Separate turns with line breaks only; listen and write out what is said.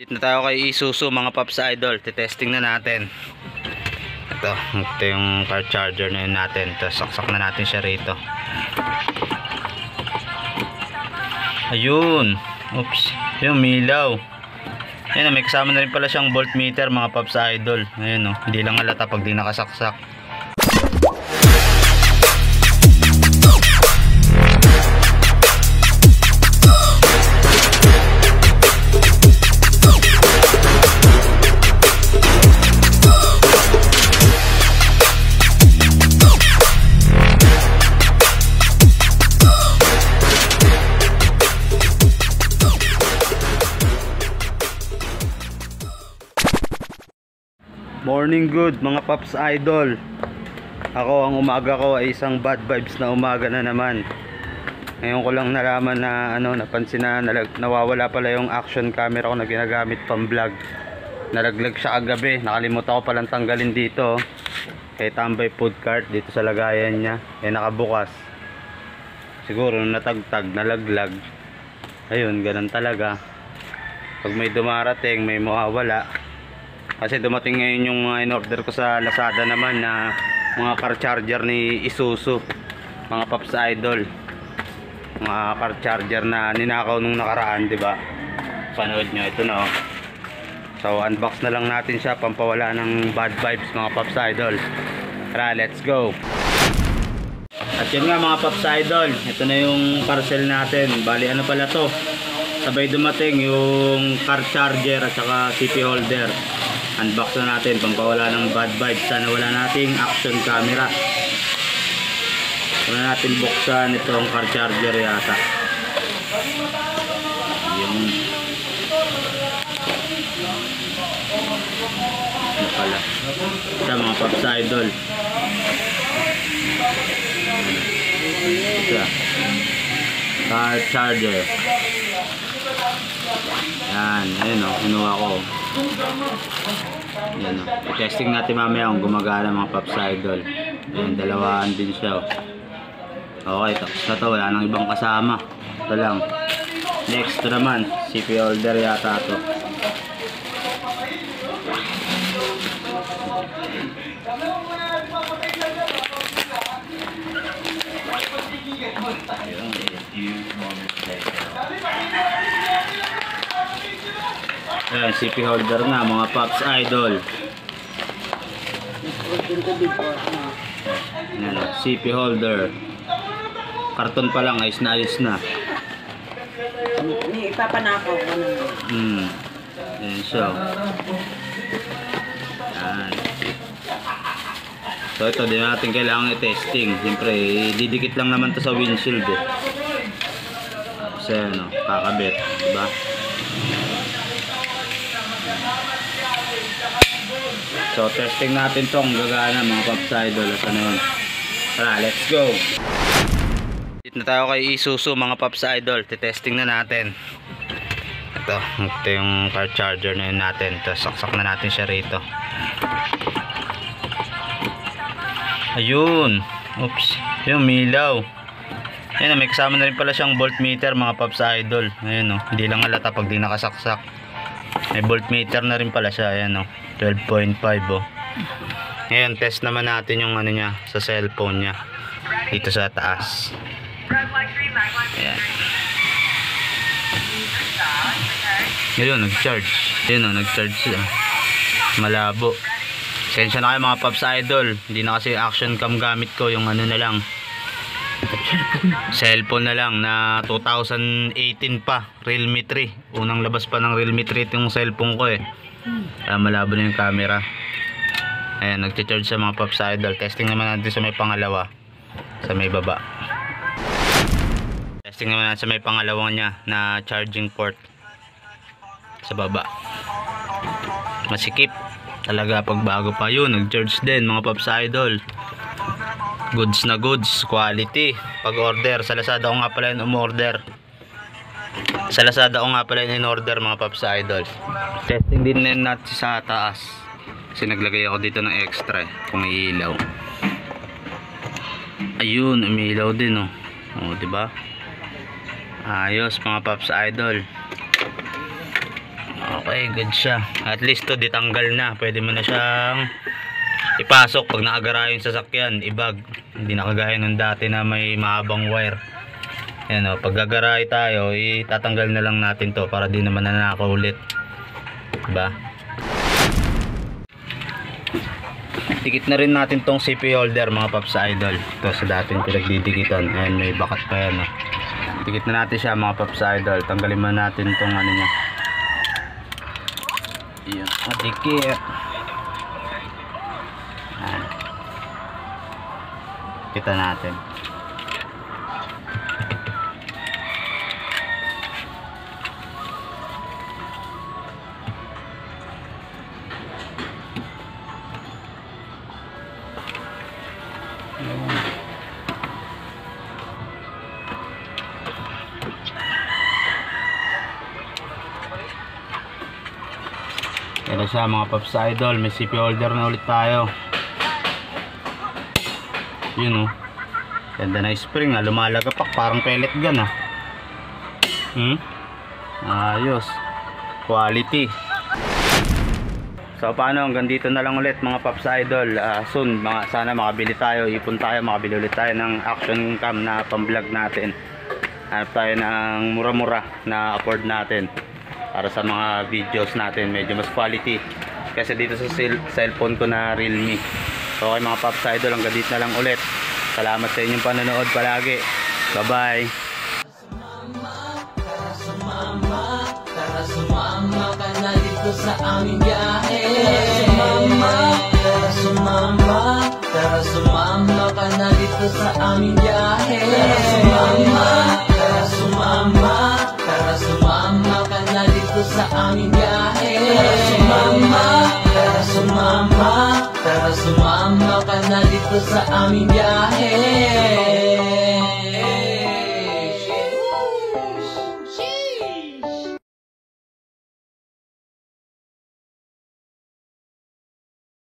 Dito na tayo kay Isuzu mga Paps Idol. Testing na natin. Ito yung car charger na yun natin. Tapos saksak na natin siya rito. Ayun. Oops. Yung milaw. Ayan, may kasama na rin pala siyang voltmeter mga Paps Idol. Ayun o. Hindi lang halata pag di nakasaksak. Morning good mga Paps Idol. Ako, ang umaga ko ay isang bad vibes na umaga na naman. Ngayon ko lang nalaman na napansin na nawawala pala yung action camera ko na ginagamit pang vlog. Nalaglag siya kagabi. Nakalimutan ko palang tanggalin dito. Kay tambay food cart dito sa lagayan niya. Nakabukas. Siguro natagtag, nalaglag. Ayun, ganun talaga. Pag may dumarating, may mawawala. Kasi dumating ngayon yung mga in-order ko sa Lazada naman na mga car charger ni Isuzu mga Paps Idol, mga car charger na ninakaw nung nakaraan, diba? Panood nyo, ito na oh. So unbox na lang natin siya, pampawala ng bad vibes mga Paps Idol. Tara, let's go. At yun nga mga Paps Idol, ito na yung parcel natin. Bali ano pala to, sabay dumating yung car charger at saka CP holder. Unbox na natin, pampawala ng bad vibes. Sana wala nating action camera. Wala natin buksan itong car charger yata. Yung ano pala ito mga Paps Idol. Ito car charger. Yan, ayun o, kinuha ko. Yan o, testing natin mamaya kung gumagana mga Paps Idol. Yan, dalawaan din siya o. Okay, tapos na to, wala nang ibang kasama. Ito lang. Next naman, CP holder yata to. Ayan, CP holder na mga Paps Idol. Ayan, CP holder. Karton pa lang, ayos na ayos na.
Ipapanakaw ko na.
Ayan siya. Ayan. So ito, din natin kailangan i-testing. Siyempre, didikit lang naman to sa windshield eh. Kasi ano, kakabit, diba? So testing natin tong gagana mga Paps Idol. Ano yun? Tara, let's go. Dito na tayo kay Isuzu mga Paps Idol. Testing na natin. Ito yung car charger na yun natin. Tapos saksak na natin siya rito. Ayun. Oops. Yung milaw. Ayan, may kasama na rin pala siyang voltmeter mga Paps Idol. Ayan o. Hindi lang halata pag di nakasaksak. May voltmeter na rin pala siya. Ayan o. 12.5 oh. Ngayon test naman natin yung ano niya sa cellphone niya dito sa taas. Ayan. Ayun, nag-charge. Ayun o, nag-charge siya. Malabo. Sensya na kayo mga Paps Idol. Hindi na kasi action cam gamit ko. Yung ano na lang, cellphone na lang na 2018 pa, Realme 3. Unang labas pa ng Realme 3 yung cellphone ko eh. Malabo na yung camera. Ayan, nag-charge sa mga Paps Idol. Testing naman natin sa may pangalawa, sa may baba. Testing naman natin sa may pangalawang niya na charging port sa baba. Masikip talaga pag bago pa. Yun, nag-charge din mga Paps Idol. Goods na goods, quality. Pag order sa Lazada ko nga pala yung umorder. Sa Lazada ko nga pala yung in-order mga Paps Idol. Testing din natin sa taas. Kasi naglagay ako dito ng extra kung iilaw. Ayun, umiilaw din oh. Oh, di ba? Ayos mga Paps Idol. Okay, good siya. At least to ditanggal na. Pwede mo na siyang ipasok pag naagara yung sasakyan, ibag. Hindi na kagaya nung dati na may mahabang wire. Ayan o, pag gagaray tayo, itatanggal na lang natin to para di naman nanakaw ulit. Diba? Dikit na rin natin tong CP holder mga Paps Idol. Ito sa dating pinagdidikitan. Ayan, may bakat pa yan. Dikit na natin siya mga Paps Idol. Tanggalin mo natin tong ano niya. Ayan, dikit. Ayan. Kita natin. Yan siya mga Paps Idol, may CP holder na ulit tayo. Yun o, ganda na spring ha, lumalagapak parang pellet gun ha. Ayos, quality. So paano, hanggang dito na lang ulit mga Paps Idol. Soon sana makabili tayo, ipon tayo, makabili ulit tayo ng action cam na pang vlog natin. Hanap tayo ng mura-mura na afford natin para sa mga videos natin, medyo mas quality kasi dito sa cellphone ko na Realme. So okay mga Paps Idol, hanggang dito na lang ulit. Salamat sa inyong panonood palagi. Bye bye.
Tara sumama ka na dito sa aming biyahe. Tara sumama ka na dito sa aming biyahe. Tara sumama ka na dito sa aming biyahe. Tara sumama ka na dito sa aming biyahe.